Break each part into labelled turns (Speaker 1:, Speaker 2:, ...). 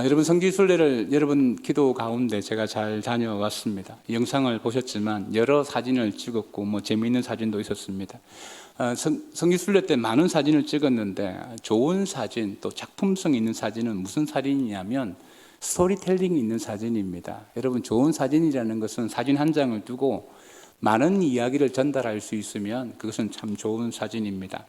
Speaker 1: 여러분 성지순례를 여러분 기도 가운데 제가 잘 다녀왔습니다. 영상을 보셨지만 여러 사진을 찍었고 재미있는 사진도 있었습니다. 성지순례 때 많은 사진을 찍었는데 좋은 사진 또 작품성 있는 사진은 무슨 사진이냐면 스토리텔링이 있는 사진입니다. 여러분 좋은 사진이라는 것은 사진 한 장을 두고 많은 이야기를 전달할 수 있으면 그것은 참 좋은 사진입니다.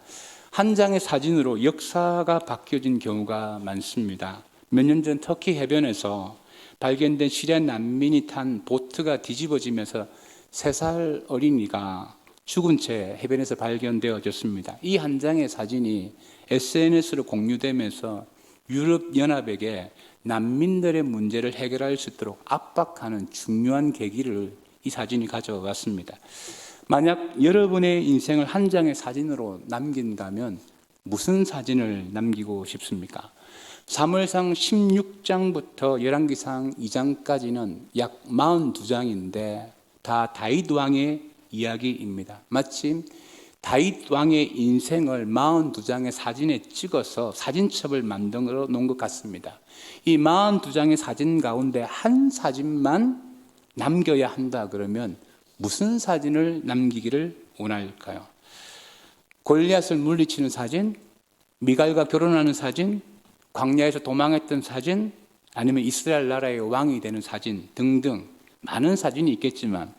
Speaker 1: 한 장의 사진으로 역사가 바뀌어진 경우가 많습니다. 몇 년 전 터키 해변에서 발견된 시리아 난민이 탄 보트가 뒤집어지면서 3살 어린이가 죽은 채 해변에서 발견되어졌습니다. 이 한 장의 사진이 SNS로 공유되면서 유럽연합에게 난민들의 문제를 해결할 수 있도록 압박하는 중요한 계기를 이 사진이 가져왔습니다. 만약 여러분의 인생을 한 장의 사진으로 남긴다면 무슨 사진을 남기고 싶습니까? 사무엘상 16장부터 열왕기상 2장까지는 약 42장인데 다 다윗 왕의 이야기입니다. 마침 다윗 왕의 인생을 42장의 사진에 찍어서 사진첩을 만들어 놓은 것 같습니다. 이 42장의 사진 가운데 한 사진만 남겨야 한다 그러면 무슨 사진을 남기기를 원할까요? 골리앗을 물리치는 사진, 미갈과 결혼하는 사진, 광야에서 도망했던 사진, 아니면 이스라엘 나라의 왕이 되는 사진 등등 많은 사진이 있겠지만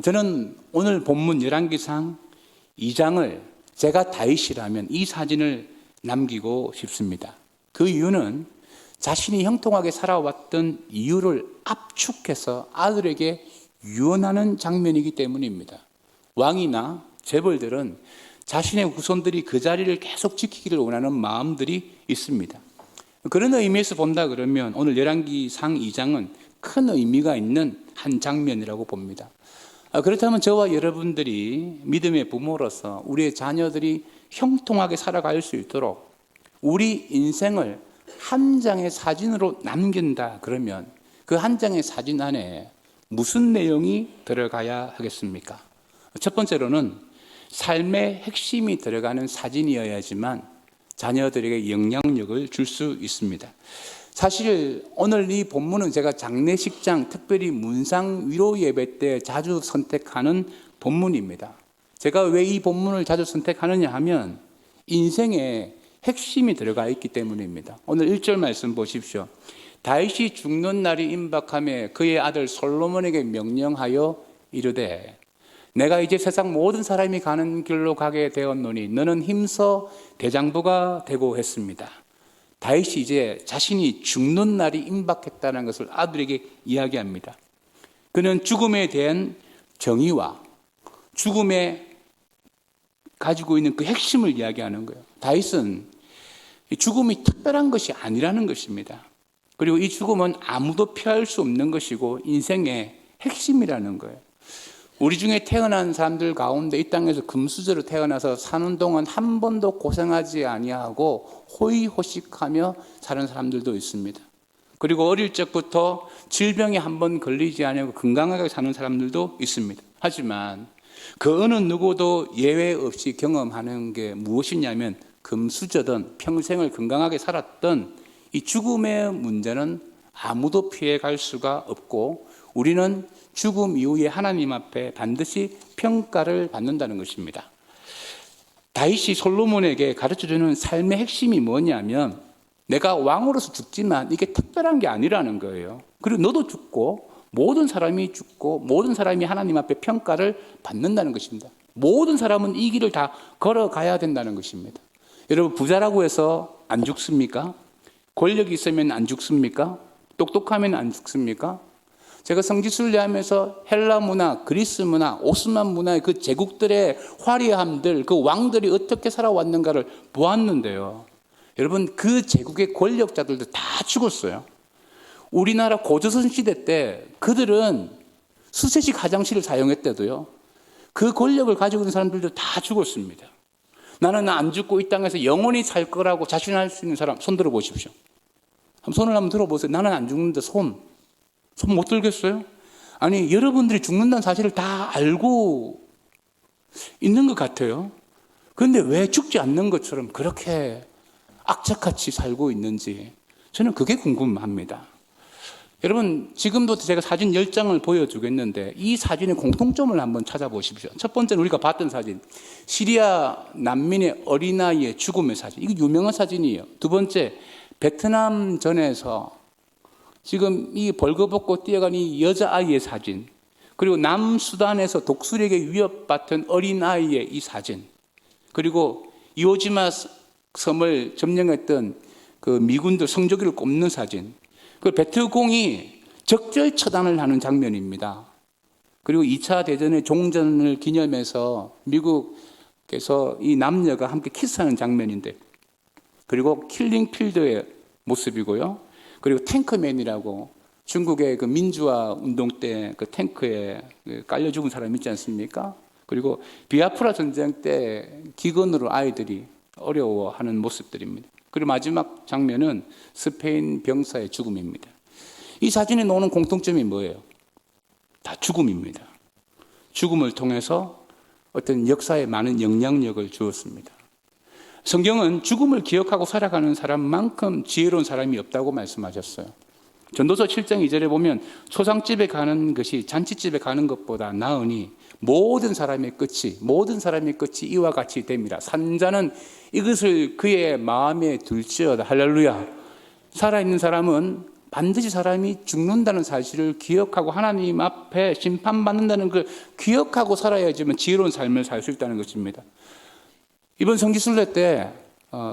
Speaker 1: 저는 오늘 본문 열왕기상 2장을 제가 다윗이라면 이 사진을 남기고 싶습니다. 그 이유는 자신이 형통하게 살아왔던 이유를 압축해서 아들에게 유언하는 장면이기 때문입니다. 왕이나 재벌들은 자신의 후손들이 그 자리를 계속 지키기를 원하는 마음들이 있습니다. 그런 의미에서 본다 그러면 오늘 열왕기상 2장은 큰 의미가 있는 한 장면이라고 봅니다. 그렇다면 저와 여러분들이 믿음의 부모로서 우리의 자녀들이 형통하게 살아갈 수 있도록 우리 인생을 한 장의 사진으로 남긴다 그러면 그 한 장의 사진 안에 무슨 내용이 들어가야 하겠습니까? 첫 번째로는 삶의 핵심이 들어가는 사진이어야지만 자녀들에게 영향력을 줄 수 있습니다. 사실 오늘 이 본문은 제가 장례식장, 특별히 문상 위로 예배 때 자주 선택하는 본문입니다. 제가 왜 이 본문을 자주 선택하느냐 하면 인생에 핵심이 들어가 있기 때문입니다. 오늘 1절 말씀 보십시오. 다윗이 죽는 날이 임박하며 그의 아들 솔로몬에게 명령하여 이르되 내가 이제 세상 모든 사람이 가는 길로 가게 되었노니 너는 힘써 대장부가 되고 했습니다. 다윗이 이제 자신이 죽는 날이 임박했다는 것을 아들에게 이야기합니다. 그는 죽음에 대한 정의와 죽음에 가지고 있는 그 핵심을 이야기하는 거예요. 다윗은 죽음이 특별한 것이 아니라는 것입니다. 그리고 이 죽음은 아무도 피할 수 없는 것이고 인생의 핵심이라는 거예요. 우리 중에 태어난 사람들 가운데 이 땅에서 금수저로 태어나서 사는 동안 한 번도 고생하지 아니하고 호의호식하며 사는 사람들도 있습니다. 그리고 어릴 적부터 질병에 한 번 걸리지 아니하고 건강하게 사는 사람들도 있습니다. 하지만 그 어느 누구도 예외 없이 경험하는 게 무엇이냐면 금수저든 평생을 건강하게 살았던 이 죽음의 문제는 아무도 피해갈 수가 없고 우리는 죽음 이후에 하나님 앞에 반드시 평가를 받는다는 것입니다. 다윗이 솔로몬에게 가르쳐주는 삶의 핵심이 뭐냐면 내가 왕으로서 죽지만 이게 특별한 게 아니라는 거예요. 그리고 너도 죽고 모든 사람이 죽고 모든 사람이 하나님 앞에 평가를 받는다는 것입니다. 모든 사람은 이 길을 다 걸어가야 된다는 것입니다. 여러분 부자라고 해서 안 죽습니까? 권력이 있으면 안 죽습니까? 똑똑하면 안 죽습니까? 제가 성지순례하면서 헬라 문화, 그리스 문화, 오스만 문화의 그 제국들의 화려함들, 그 왕들이 어떻게 살아왔는가를 보았는데요. 여러분 그 제국의 권력자들도 다 죽었어요. 우리나라 고조선 시대 때 그들은 수세식 화장실을 사용했대도요. 그 권력을 가지고 있는 사람들도 다 죽었습니다. 나는 안 죽고 이 땅에서 영원히 살 거라고 자신할 수 있는 사람 손 들어보십시오. 손을 한번 들어보세요. 나는 안 죽는데 손 못 들겠어요? 아니 여러분들이 죽는다는 사실을 다 알고 있는 것 같아요. 그런데 왜 죽지 않는 것처럼 그렇게 악착같이 살고 있는지 저는 그게 궁금합니다. 여러분, 지금도 제가 사진 10장을 보여주겠는데 이 사진의 공통점을 한번 찾아보십시오. 첫 번째는 우리가 봤던 사진, 시리아 난민의 어린아이의 죽음의 사진. 이거 유명한 사진이에요. 두 번째, 베트남 전에서 지금 이 벌거벗고 뛰어간 이 여자아이의 사진, 그리고 남수단에서 독수리에게 위협받던 어린아이의 이 사진, 그리고 이오지마 섬을 점령했던 그 미군들 성조기를 꼽는 사진, 그 베트공이 적절 처단을 하는 장면입니다. 그리고 2차 대전의 종전을 기념해서 미국에서 이 남녀가 함께 키스하는 장면인데, 그리고 킬링필드의 모습이고요. 그리고 탱크맨이라고 중국의 그 민주화 운동 때 그 탱크에 깔려 죽은 사람 있지 않습니까? 그리고 비아프라 전쟁 때 기근으로 아이들이 어려워하는 모습들입니다. 그리고 마지막 장면은 스페인 병사의 죽음입니다. 이 사진에 나오는 공통점이 뭐예요? 다 죽음입니다. 죽음을 통해서 어떤 역사에 많은 영향력을 주었습니다. 성경은 죽음을 기억하고 살아가는 사람만큼 지혜로운 사람이 없다고 말씀하셨어요. 전도서 7장 2절에 보면 초상집에 가는 것이 잔치집에 가는 것보다 나으니 모든 사람의 끝이 이와 같이 됨이라. 산자는 이것을 그의 마음에 둘지어다. 할렐루야. 살아있는 사람은 반드시 사람이 죽는다는 사실을 기억하고 하나님 앞에 심판받는다는 걸 기억하고 살아야지만 지혜로운 삶을 살 수 있다는 것입니다. 이번 성지순례 때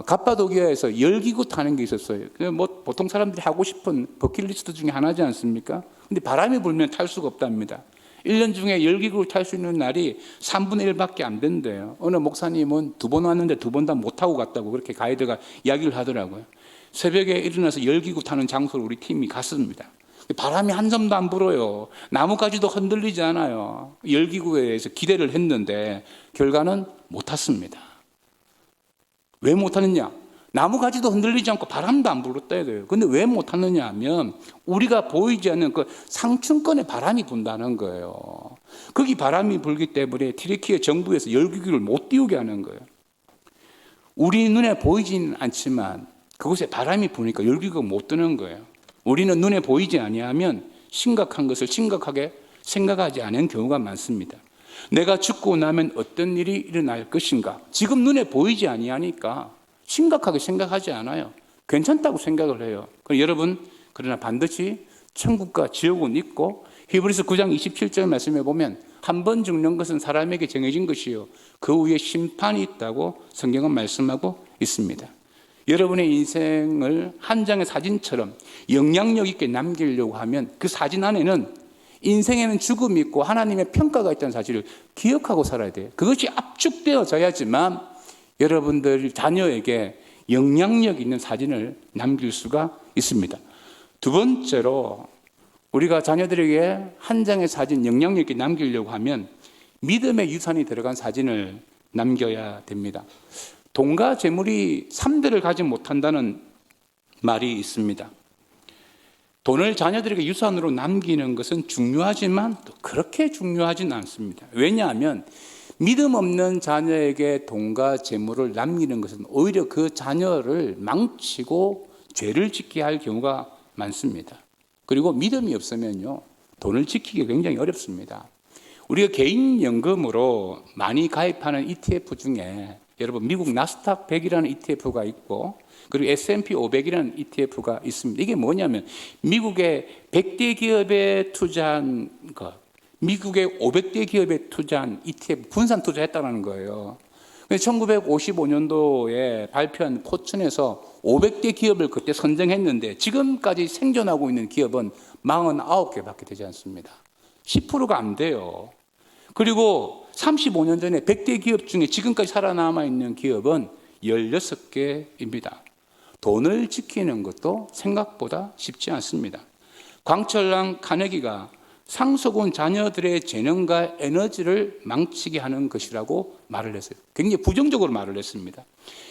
Speaker 1: 갑바도기아에서 열기구 타는 게 있었어요. 뭐 보통 사람들이 하고 싶은 버킷리스트 중에 하나지 않습니까? 근데 바람이 불면 탈 수가 없답니다. 1년 중에 열기구를 탈 수 있는 날이 3분의 1밖에 안 된대요. 어느 목사님은 2번 왔는데 2번 다 못 타고 갔다고 그렇게 가이드가 이야기를 하더라고요. 새벽에 일어나서 열기구 타는 장소로 우리 팀이 갔습니다. 바람이 한 점도 안 불어요. 나뭇가지도 흔들리지 않아요. 열기구에 대해서 기대를 했는데 결과는 못 탔습니다. 왜 못 탔느냐? 나무가지도 흔들리지 않고 바람도 안 불었다 해요. 근데 왜 못 탔느냐 하면 우리가 보이지 않는 그 상층권에 바람이 분다는 거예요. 거기 바람이 불기 때문에 튀르키예 정부에서 열기구를 못 띄우게 하는 거예요. 우리 눈에 보이진 않지만 그곳에 바람이 부니까 열기구가 못 뜨는 거예요. 우리는 눈에 보이지 아니하면 심각한 것을 심각하게 생각하지 않은 경우가 많습니다. 내가 죽고 나면 어떤 일이 일어날 것인가? 지금 눈에 보이지 아니하니까 심각하게 생각하지 않아요. 괜찮다고 생각을 해요. 여러분, 그러나 반드시 천국과 지옥은 있고 히브리서 9장 27절 말씀에 보면 한 번 죽는 것은 사람에게 정해진 것이요 그 후에 심판이 있다고 성경은 말씀하고 있습니다. 여러분의 인생을 한 장의 사진처럼 영향력 있게 남기려고 하면 그 사진 안에는 인생에는 죽음이 있고 하나님의 평가가 있다는 사실을 기억하고 살아야 돼요. 그것이 압축되어져야지만 여러분들 자녀에게 영향력 있는 사진을 남길 수가 있습니다. 두 번째로 우리가 자녀들에게 한 장의 사진 영향력 있게 남기려고 하면 믿음의 유산이 들어간 사진을 남겨야 됩니다. 돈과 재물이 3대를 가지 못한다는 말이 있습니다. 돈을 자녀들에게 유산으로 남기는 것은 중요하지만 또 그렇게 중요하지는 않습니다. 왜냐하면 믿음 없는 자녀에게 돈과 재물을 남기는 것은 오히려 그 자녀를 망치고 죄를 짓게 할 경우가 많습니다. 그리고 믿음이 없으면요, 돈을 지키기 굉장히 어렵습니다. 우리가 개인연금으로 많이 가입하는 ETF 중에 여러분 미국 나스닥 100이라는 ETF가 있고 그리고 S&P 500이라는 ETF가 있습니다. 이게 뭐냐면 미국의 100대 기업에 투자한 것, 미국의 500대 기업에 투자한 ETF 분산 투자했다는 거예요. 1955년도에 발표한 포춘에서 500대 기업을 그때 선정했는데 지금까지 생존하고 있는 기업은 49개밖에 되지 않습니다. 10%가 안 돼요. 그리고 35년 전에 100대 기업 중에 지금까지 살아남아 있는 기업은 16개입니다. 돈을 지키는 것도 생각보다 쉽지 않습니다. 광철랑 카네기가 상속은 자녀들의 재능과 에너지를 망치게 하는 것이라고 말을 했어요. 굉장히 부정적으로 말을 했습니다.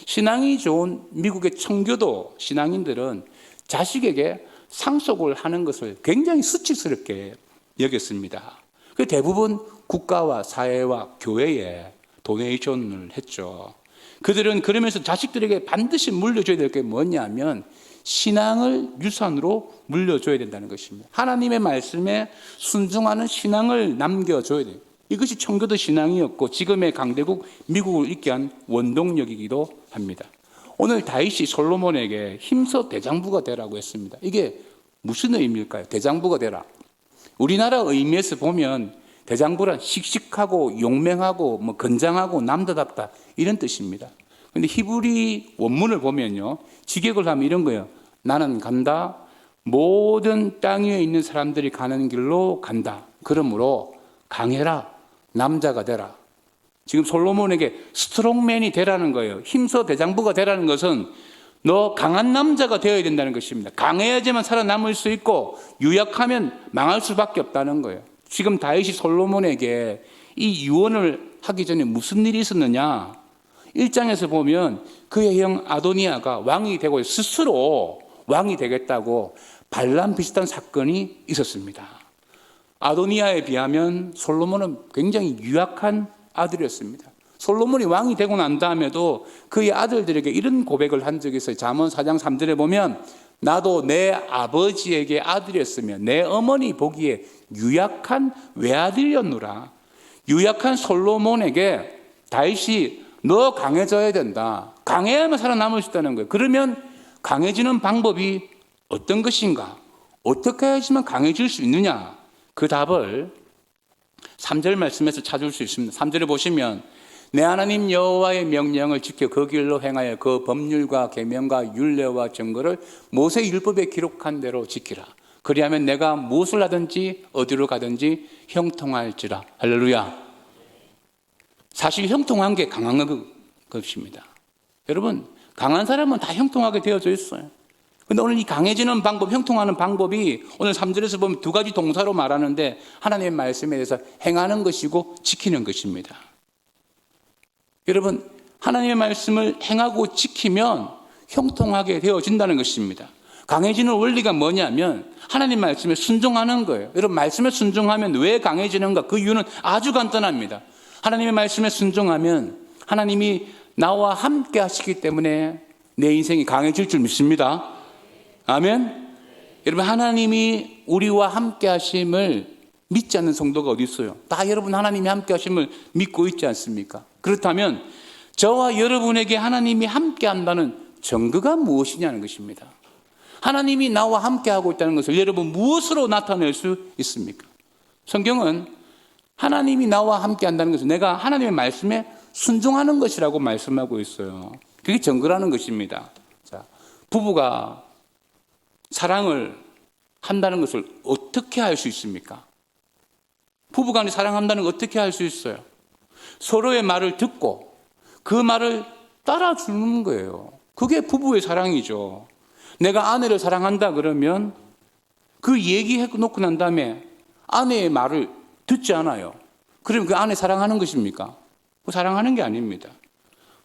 Speaker 1: 신앙이 좋은 미국의 청교도 신앙인들은 자식에게 상속을 하는 것을 굉장히 수치스럽게 여겼습니다. 대부분 국가와 사회와 교회에 도네이션을 했죠. 그들은 그러면서 자식들에게 반드시 물려줘야 될 게 뭐냐면 신앙을 유산으로 물려줘야 된다는 것입니다. 하나님의 말씀에 순종하는 신앙을 남겨줘야 돼요. 이것이 청교도 신앙이었고 지금의 강대국 미국을 있게 한 원동력이기도 합니다. 오늘 다윗이 솔로몬에게 힘써 대장부가 되라고 했습니다. 이게 무슨 의미일까요? 대장부가 되라. 우리나라 의미에서 보면 대장부란 씩씩하고 용맹하고 건장하고 남자답다 이런 뜻입니다. 근데 히브리 원문을 보면요, 직역을 하면 이런 거예요. 나는 간다. 모든 땅 위에 있는 사람들이 가는 길로 간다. 그러므로 강해라. 남자가 되라. 지금 솔로몬에게 스트롱맨이 되라는 거예요. 힘써 대장부가 되라는 것은 너 강한 남자가 되어야 된다는 것입니다. 강해야지만 살아남을 수 있고 유약하면 망할 수밖에 없다는 거예요. 지금 다윗이 솔로몬에게 이 유언을 하기 전에 무슨 일이 있었느냐? 1장에서 보면 그의 형 아도니아가 왕이 되고 스스로 왕이 되겠다고 반란 비슷한 사건이 있었습니다. 아도니아에 비하면 솔로몬은 굉장히 유약한 아들이었습니다. 솔로몬이 왕이 되고 난 다음에도 그의 아들들에게 이런 고백을 한 적이 있어요. 잠언 4장 3절에 보면 나도 내 아버지에게 아들이었으며 내 어머니 보기에 유약한 외아들이었노라. 유약한 솔로몬에게 다윗이 너 강해져야 된다. 강해야만 살아남을 수 있다는 거예요. 그러면 강해지는 방법이 어떤 것인가? 어떻게 해야지만 강해질 수 있느냐? 그 답을 3절 말씀에서 찾을 수 있습니다. 3절에 보시면 내 하나님 여호와의 명령을 지켜 그 길로 행하여 그 법률과 계명과 율례와 증거를 모세 율법에 기록한 대로 지키라. 그리하면 내가 무엇을 하든지 어디로 가든지 형통할지라. 할렐루야. 사실 형통한 게 강한 것입니다. 여러분, 강한 사람은 다 형통하게 되어져 있어요. 근데 오늘 이 강해지는 방법, 형통하는 방법이 오늘 3절에서 보면 두 가지 동사로 말하는데 하나님의 말씀에 대해서 행하는 것이고 지키는 것입니다. 여러분, 하나님의 말씀을 행하고 지키면 형통하게 되어진다는 것입니다. 강해지는 원리가 뭐냐면 하나님 말씀에 순종하는 거예요. 여러분, 말씀에 순종하면 왜 강해지는가? 그 이유는 아주 간단합니다. 하나님의 말씀에 순종하면 하나님이 나와 함께 하시기 때문에 내 인생이 강해질 줄 믿습니다. 아멘. 여러분, 하나님이 우리와 함께 하심을 믿지 않는 성도가 어디 있어요? 다 여러분 하나님이 함께 하심을 믿고 있지 않습니까? 그렇다면 저와 여러분에게 하나님이 함께 한다는 증거가 무엇이냐는 것입니다. 하나님이 나와 함께 하고 있다는 것을 여러분 무엇으로 나타낼 수 있습니까? 성경은 하나님이 나와 함께 한다는 것은 내가 하나님의 말씀에 순종하는 것이라고 말씀하고 있어요. 그게 증거라는 것입니다. 자, 부부가 사랑을 한다는 것을 어떻게 할 수 있습니까? 부부간에 사랑한다는 걸 어떻게 할 수 있어요? 서로의 말을 듣고 그 말을 따라주는 거예요. 그게 부부의 사랑이죠. 내가 아내를 사랑한다 그러면 그 얘기해 놓고 난 다음에 아내의 말을 듣지 않아요. 그러면 그 아내 사랑하는 것입니까? 사랑하는 게 아닙니다.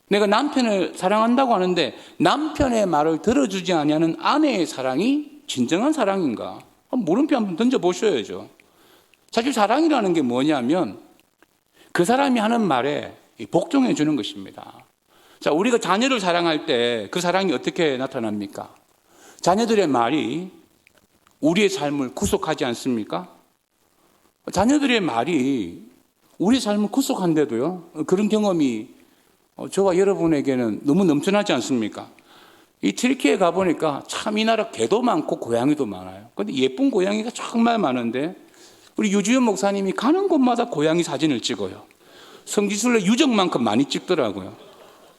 Speaker 1: 내가 남편을 사랑한다고 하는데 남편의 말을 들어주지 아니하는 아내의 사랑이 진정한 사랑인가? 물음표 한번 던져보셔야죠. 사실 사랑이라는 게 뭐냐면 그 사람이 하는 말에 복종해 주는 것입니다. 자, 우리가 자녀를 사랑할 때 그 사랑이 어떻게 나타납니까? 자녀들의 말이 우리의 삶을 구속하지 않습니까? 자녀들의 말이 우리 삶을 구속한데도요, 그런 경험이 저와 여러분에게는 너무 넘쳐나지 않습니까? 이 튀르키예에 가보니까 참 이 나라 개도 많고 고양이도 많아요. 근데 예쁜 고양이가 정말 많은데 우리 유지현 목사님이 가는 곳마다 고양이 사진을 찍어요. 성지순례 유적만큼 많이 찍더라고요.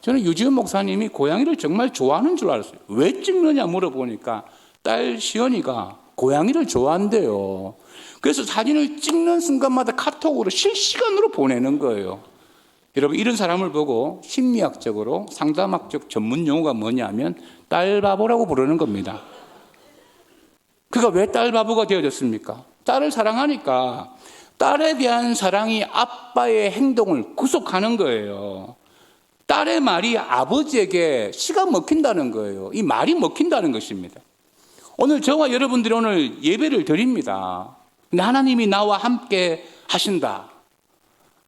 Speaker 1: 저는 유지현 목사님이 고양이를 정말 좋아하는 줄 알았어요. 왜 찍느냐 물어보니까 딸 시연이가 고양이를 좋아한대요. 그래서 사진을 찍는 순간마다 카톡으로 실시간으로 보내는 거예요. 여러분, 이런 사람을 보고 심리학적으로 상담학적 전문 용어가 뭐냐면 딸바보라고 부르는 겁니다. 그가 왜 딸바보가 되어졌습니까? 딸을 사랑하니까 딸에 대한 사랑이 아빠의 행동을 구속하는 거예요. 딸의 말이 아버지에게 씨가 먹힌다는 거예요. 이 말이 먹힌다는 것입니다. 오늘 저와 여러분들이 오늘 예배를 드립니다. 근데 하나님이 나와 함께 하신다.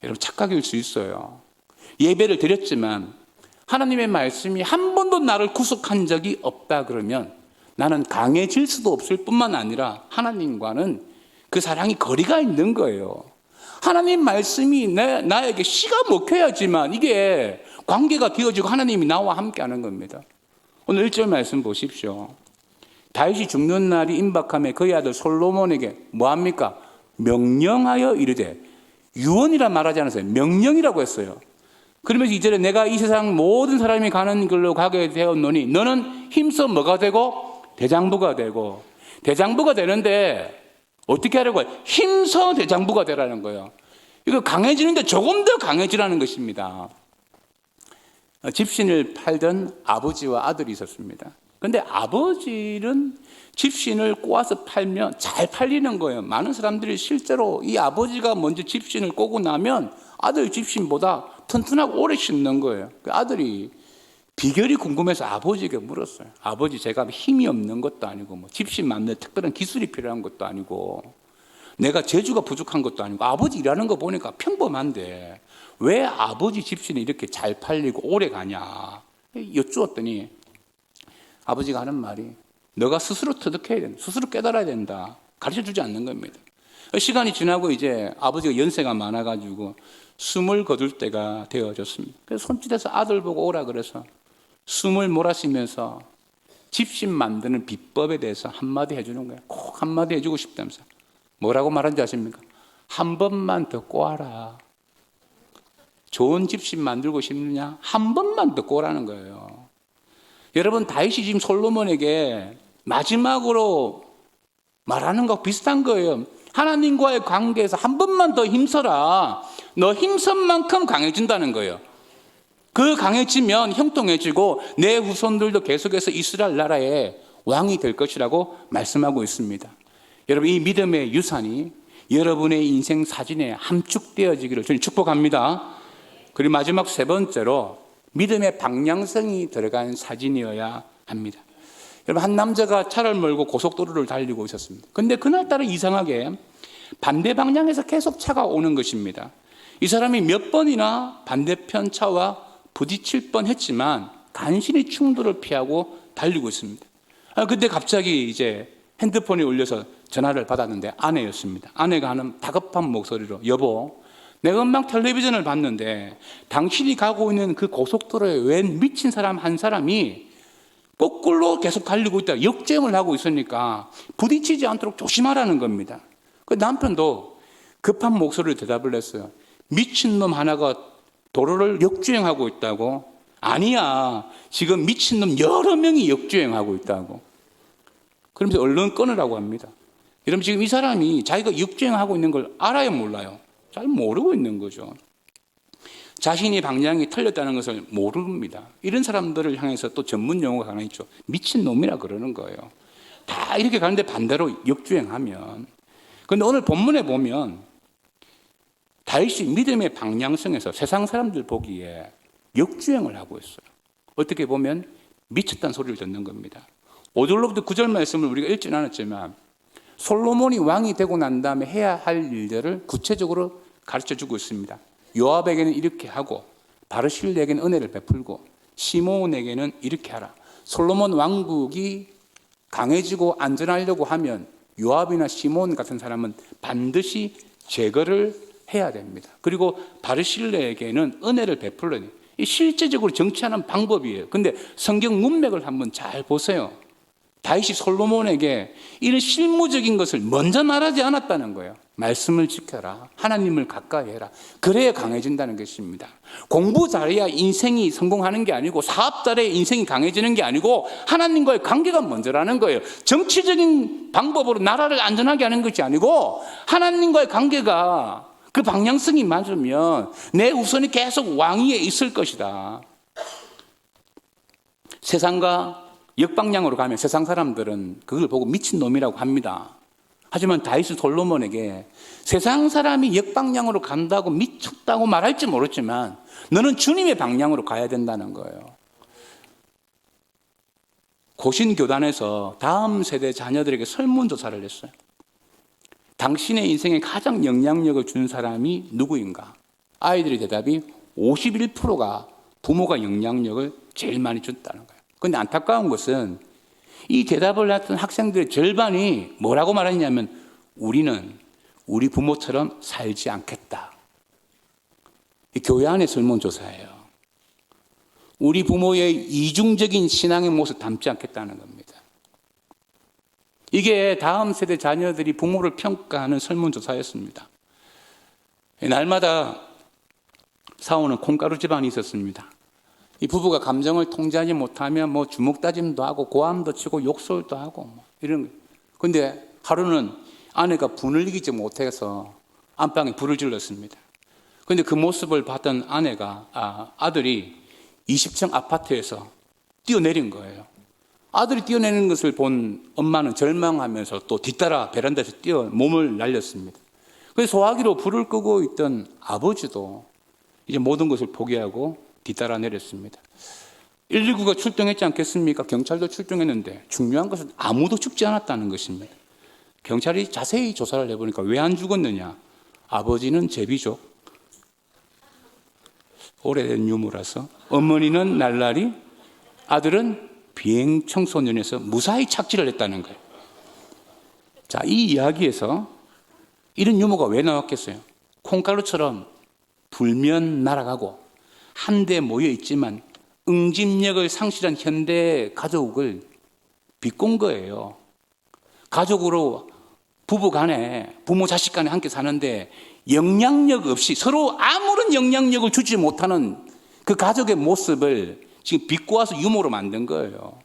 Speaker 1: 여러분, 착각일 수 있어요. 예배를 드렸지만 하나님의 말씀이 한 번도 나를 구속한 적이 없다 그러면 나는 강해질 수도 없을 뿐만 아니라 하나님과는 그 사랑이 거리가 있는 거예요. 하나님 말씀이 나에게 씨가 먹혀야지만 이게 관계가 되어지고 하나님이 나와 함께 하는 겁니다. 오늘 1절 말씀 보십시오. 다윗이 죽는 날이 임박함에 그의 아들 솔로몬에게 뭐합니까? 명령하여 이르되, 유언이라 말하지 않았어요. 명령이라고 했어요. 그러면서 2절에 내가 이 세상 모든 사람이 가는 길로 가게 되었노니 너는 힘써 뭐가 되고? 대장부가 되고. 대장부가 되는데 어떻게 하려고 해요? 힘써 대장부가 되라는 거예요. 이거 강해지는데 조금 더 강해지라는 것입니다. 집신을 팔던 아버지와 아들이 있었습니다. 그런데 아버지는 집신을 꼬아서 팔면 잘 팔리는 거예요. 많은 사람들이 실제로 이 아버지가 먼저 집신을 꼬고 나면 아들 집신보다 튼튼하고 오래 신는 거예요. 그 아들이 비결이 궁금해서 아버지에게 물었어요. 아버지, 제가 힘이 없는 것도 아니고 뭐 집신 만드는 특별한 기술이 필요한 것도 아니고 내가 재주가 부족한 것도 아니고 아버지 일하는 거 보니까 평범한데 왜 아버지 집신이 이렇게 잘 팔리고 오래 가냐 여쭈었더니 아버지가 하는 말이, 너가 스스로 터득해야 된다. 스스로 깨달아야 된다. 가르쳐주지 않는 겁니다. 시간이 지나고 이제 아버지가 연세가 많아가지고 숨을 거둘 때가 되어졌습니다. 그래서 손짓해서 아들 보고 오라 그래서 숨을 몰아쉬면서 집신 만드는 비법에 대해서 한마디 해주는 거예요. 꼭 한마디 해주고 싶다면서. 뭐라고 말하는지 아십니까? 한 번만 더 꼬아라. 좋은 집신 만들고 싶느냐? 한 번만 더 꼬라는 거예요. 여러분, 다윗이 지금 솔로몬에게 마지막으로 말하는 거 비슷한 거예요. 하나님과의 관계에서 한 번만 더 힘써라. 너 힘쓴 만큼 강해진다는 거예요. 그 강해지면 형통해지고 내 후손들도 계속해서 이스라엘 나라의 왕이 될 것이라고 말씀하고 있습니다. 여러분, 이 믿음의 유산이 여러분의 인생 사진에 함축되어지기를 저는 축복합니다. 그리고 마지막 세 번째로 믿음의 방향성이 들어간 사진이어야 합니다. 여러분, 한 남자가 차를 몰고 고속도로를 달리고 있었습니다. 그런데 그날따라 이상하게 반대 방향에서 계속 차가 오는 것입니다. 이 사람이 몇 번이나 반대편 차와 부딪힐 뻔했지만 간신히 충돌을 피하고 달리고 있습니다. 그때 갑자기 이제 핸드폰이 울려서 전화를 받았는데 아내였습니다. 아내가 하는 다급한 목소리로, 여보, 내가 음악 텔레비전을 봤는데 당신이 가고 있는 그 고속도로에 웬 미친 사람 한 사람이 거꾸로 계속 달리고 있다. 역주행을 하고 있으니까 부딪히지 않도록 조심하라는 겁니다. 그 남편도 급한 목소리로 대답을 했어요. 미친놈 하나가 도로를 역주행하고 있다고? 아니야. 지금 미친놈 여러 명이 역주행하고 있다고. 그러면서 얼른 끊으라고 합니다. 여러분, 지금 이 사람이 자기가 역주행하고 있는 걸 알아요, 몰라요? 잘 모르고 있는 거죠. 자신이 방향이 틀렸다는 것을 모릅니다. 이런 사람들을 향해서 또 전문 용어가 하나 있죠. 미친놈이라 그러는 거예요. 다 이렇게 가는데 반대로 역주행하면. 그런데 오늘 본문에 보면 다윗이 믿음의 방향성에서 세상 사람들 보기에 역주행을 하고 있어요. 어떻게 보면 미쳤다는 소리를 듣는 겁니다. 5절로부터 9절 말씀을 우리가 읽지는 않았지만 솔로몬이 왕이 되고 난 다음에 해야 할 일들을 구체적으로 가르쳐주고 있습니다. 요압에게는 이렇게 하고 바르실레에게는 은혜를 베풀고 시몬에게는 이렇게 하라. 솔로몬 왕국이 강해지고 안전하려고 하면 요압이나 시몬 같은 사람은 반드시 제거를 해야 됩니다. 그리고 바르실레에게는 은혜를 베풀려니 실제적으로 정치하는 방법이에요. 근데 성경 문맥을 한번 잘 보세요. 다윗이 솔로몬에게 이런 실무적인 것을 먼저 말하지 않았다는 거예요. 말씀을 지켜라. 하나님을 가까이 해라. 그래야 강해진다는 것입니다. 공부 잘해야 인생이 성공하는 게 아니고 사업 잘해야 인생이 강해지는 게 아니고 하나님과의 관계가 먼저라는 거예요. 정치적인 방법으로 나라를 안전하게 하는 것이 아니고 하나님과의 관계가 그 방향성이 맞으면 내 우선이 계속 왕위에 있을 것이다. 세상과 역방향으로 가면 세상 사람들은 그걸 보고 미친놈이라고 합니다. 하지만 다윗은 솔로몬에게 세상 사람이 역방향으로 간다고 미쳤다고 말할지 모르지만 너는 주님의 방향으로 가야 된다는 거예요. 고신교단에서 다음 세대 자녀들에게 설문조사를 했어요. 당신의 인생에 가장 영향력을 준 사람이 누구인가? 아이들의 대답이 51%가 부모가 영향력을 제일 많이 줬다는 거예요. 그런데 안타까운 것은 이 대답을 했던 학생들의 절반이 뭐라고 말했냐면 우리는 우리 부모처럼 살지 않겠다. 이 교회 안의 설문조사예요. 우리 부모의 이중적인 신앙의 모습 담지 않겠다는 겁니다. 이게 다음 세대 자녀들이 부모를 평가하는 설문조사였습니다. 날마다 사오는 콩가루 집안이 있었습니다. 이 부부가 감정을 통제하지 못하면 뭐 주먹다짐도 하고 고함도 치고 욕설도 하고 뭐 이런 거. 근데 하루는 아내가 분을 이기지 못해서 안방에 불을 질렀습니다. 근데 그 모습을 봤던 아들이 20층 아파트에서 뛰어내린 거예요. 아들이 뛰어내리는 것을 본 엄마는 절망하면서 또 뒤따라 베란다에서 몸을 날렸습니다. 그래서 소화기로 불을 끄고 있던 아버지도 이제 모든 것을 포기하고 뒤따라 내렸습니다. 119가 출동했지 않겠습니까? 경찰도 출동했는데 중요한 것은 아무도 죽지 않았다는 것입니다. 경찰이 자세히 조사를 해보니까 왜 안 죽었느냐? 아버지는 제비족, 오래된 유무라서, 어머니는 날라리, 아들은 비행 청소년에서 무사히 착지를 했다는 거예요. 자, 이 이야기에서 이런 유머가 왜 나왔겠어요? 콩가루처럼 불면 날아가고 한데 모여 있지만 응집력을 상실한 현대 가족을 비꼰 거예요. 가족으로 부부 간에, 부모 자식 간에 함께 사는데 영향력 없이 서로 아무런 영향력을 주지 못하는 그 가족의 모습을 지금 비꼬아서 유머로 만든 거예요.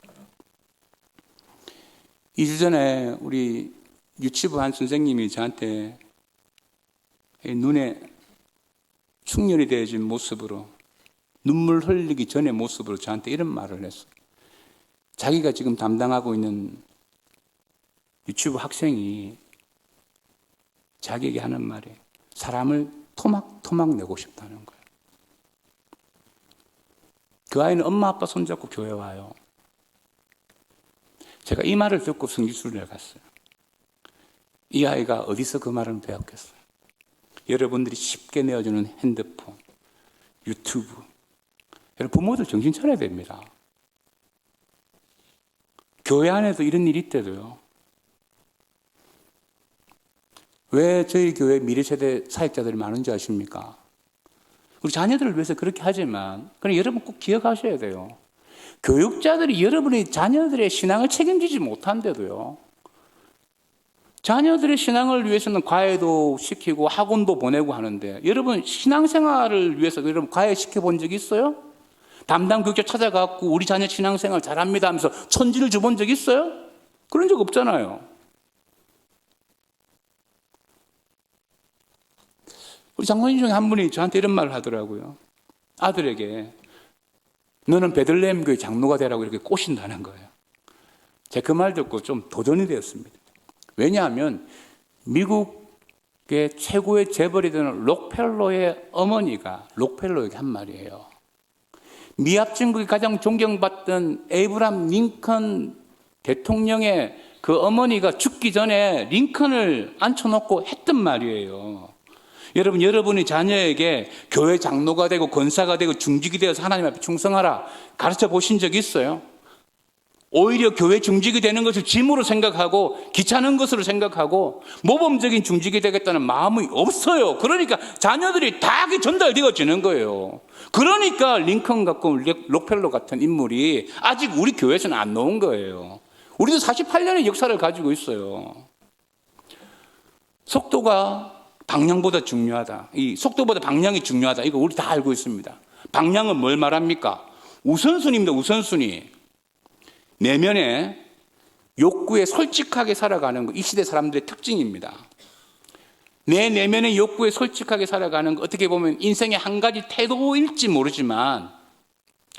Speaker 1: 2주 전에 우리 유치부 한 선생님이 저한테 눈에 충혈이 되어진 모습으로 눈물 흘리기 전의 모습으로 저한테 이런 말을 했어요. 자기가 지금 담당하고 있는 유치부 학생이 자기에게 하는 말이에요. 사람을 토막토막 내고 싶다는 거예요. 그 아이는 엄마 아빠 손잡고 교회 와요. 제가 이 말을 듣고 성지순례를 갔어요. 이 아이가 어디서 그 말을 배웠겠어요? 여러분들이 쉽게 내어주는 핸드폰, 유튜브. 여러분 부모들 정신 차려야 됩니다. 교회 안에도 이런 일이 있대도요. 왜 저희 교회 미래세대 사역자들이 많은지 아십니까? 우리 자녀들을 위해서 그렇게 하지만 그럼 여러분 꼭 기억하셔야 돼요. 교육자들이 여러분의 자녀들의 신앙을 책임지지 못한데도요. 자녀들의 신앙을 위해서는 과외도 시키고 학원도 보내고 하는데 여러분 신앙생활을 위해서 여러분 과외 시켜본 적 있어요? 담당 교육자 찾아가고 우리 자녀 신앙생활 잘합니다 하면서 천지를 줘본 적 있어요? 그런 적 없잖아요. 우리 장로님 중에 한 분이 저한테 이런 말을 하더라고요. 아들에게 너는 베들레헴 교회 장로가 되라고 이렇게 꼬신다는 거예요. 제가 그 말 듣고 좀 도전이 되었습니다. 왜냐하면 미국의 최고의 재벌이 되는 록펠러의 어머니가 록펠러에게 한 말이에요. 미합진국이 가장 존경받던 에이브람 링컨 대통령의 그 어머니가 죽기 전에 링컨을 앉혀놓고 했던 말이에요. 여러분, 여러분이 자녀에게 교회 장로가 되고 권사가 되고 중직이 되어서 하나님 앞에 충성하라 가르쳐 보신 적 있어요? 오히려 교회 중직이 되는 것을 짐으로 생각하고 귀찮은 것으로 생각하고 모범적인 중직이 되겠다는 마음이 없어요. 그러니까 자녀들이 다 전달되어지는 거예요. 그러니까 링컨 같고 록펠러 같은 인물이 아직 우리 교회에서는 안 나온 거예요. 우리도 48년의 역사를 가지고 있어요. 속도가 방향보다 중요하다. 이 속도보다 방향이 중요하다. 이거 우리 다 알고 있습니다. 방향은 뭘 말합니까? 우선순위입니다. 우선순위. 내면의 욕구에 솔직하게 살아가는 거, 이 시대 사람들의 특징입니다. 내 내면의 욕구에 솔직하게 살아가는 거, 어떻게 보면 인생의 한 가지 태도일지 모르지만,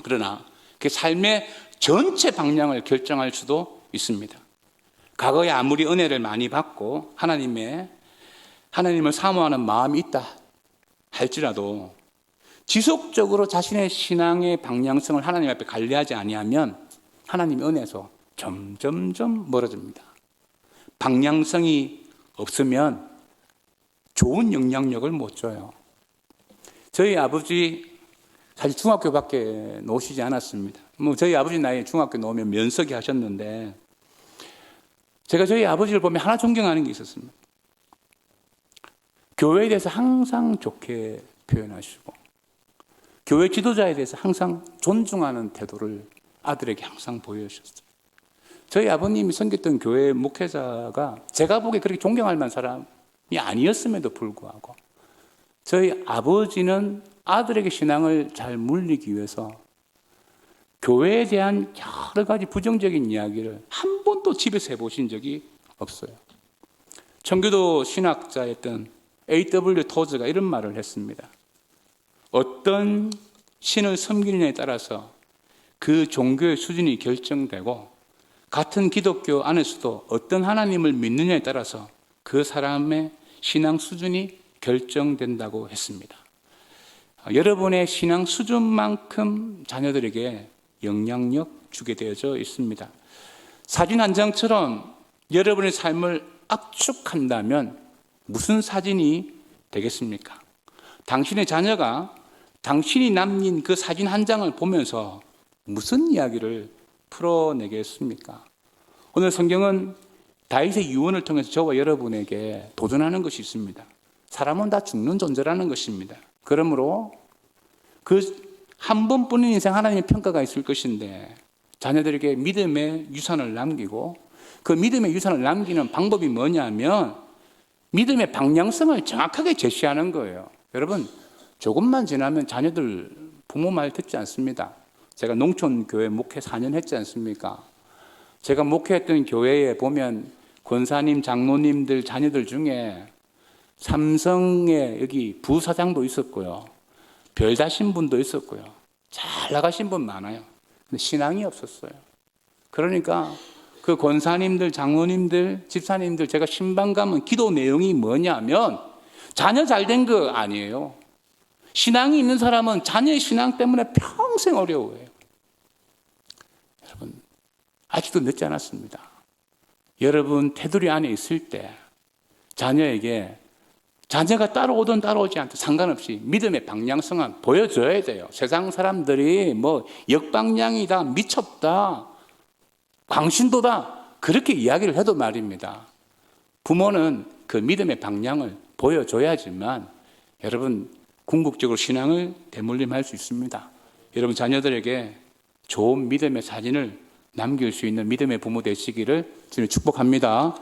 Speaker 1: 그러나 그 삶의 전체 방향을 결정할 수도 있습니다. 과거에 아무리 은혜를 많이 받고 하나님을 사모하는 마음이 있다 할지라도 지속적으로 자신의 신앙의 방향성을 하나님 앞에 관리하지 아니하면 하나님의 은혜에서 점점점 멀어집니다. 방향성이 없으면 좋은 영향력을 못 줘요. 저희 아버지 사실 중학교밖에 놓으시지 않았습니다. 저희 아버지 나이에 중학교 놓으면 면석이 하셨는데 제가 저희 아버지를 보면 하나 존경하는 게 있었습니다. 교회에 대해서 항상 좋게 표현하시고 교회 지도자에 대해서 항상 존중하는 태도를 아들에게 항상 보여주셨어요. 저희 아버님이 섬겼던 교회 목회자가 제가 보기에 그렇게 존경할 만한 사람이 아니었음에도 불구하고 저희 아버지는 아들에게 신앙을 잘 물리기 위해서 교회에 대한 여러 가지 부정적인 이야기를 한 번도 집에서 해보신 적이 없어요. 청교도 신학자였던 A.W. 토즈가 이런 말을 했습니다. 어떤 신을 섬기느냐에 따라서 그 종교의 수준이 결정되고 같은 기독교 안에서도 어떤 하나님을 믿느냐에 따라서 그 사람의 신앙 수준이 결정된다고 했습니다. 여러분의 신앙 수준만큼 자녀들에게 영향력 주게 되어져 있습니다. 사진 한 장처럼 여러분의 삶을 압축한다면 무슨 사진이 되겠습니까? 당신의 자녀가 당신이 남긴 그 사진 한 장을 보면서 무슨 이야기를 풀어내겠습니까? 오늘 성경은 다윗의 유언을 통해서 저와 여러분에게 도전하는 것이 있습니다. 사람은 다 죽는 존재라는 것입니다. 그러므로 그 한 번뿐인 인생 하나님의 평가가 있을 것인데 자녀들에게 믿음의 유산을 남기고 그 믿음의 유산을 남기는 방법이 뭐냐면 믿음의 방향성을 정확하게 제시하는 거예요. 여러분, 조금만 지나면 자녀들 부모 말 듣지 않습니다. 제가 농촌교회 목회 4년 했지 않습니까? 제가 목회했던 교회에 보면 권사님, 장로님들 자녀들 중에 삼성의 여기 부사장도 있었고요. 별다신 분도 있었고요. 잘 나가신 분 많아요. 근데 신앙이 없었어요. 그러니까 그 권사님들, 장로님들, 집사님들 제가 신방 가면 기도 내용이 뭐냐면 자녀 잘 된 거 아니에요. 신앙이 있는 사람은 자녀의 신앙 때문에 평생 어려워해요. 여러분, 아직도 늦지 않았습니다. 여러분 테두리 안에 있을 때 자녀에게 자녀가 따라오든 따라오지 않든 상관없이 믿음의 방향성은 보여줘야 돼요. 세상 사람들이 뭐 역방향이다, 미쳤다, 광신도다 그렇게 이야기를 해도 말입니다. 부모는 그 믿음의 방향을 보여줘야지만 여러분 궁극적으로 신앙을 대물림할 수 있습니다. 여러분 자녀들에게 좋은 믿음의 사진을 남길 수 있는 믿음의 부모 되시기를 주님 축복합니다.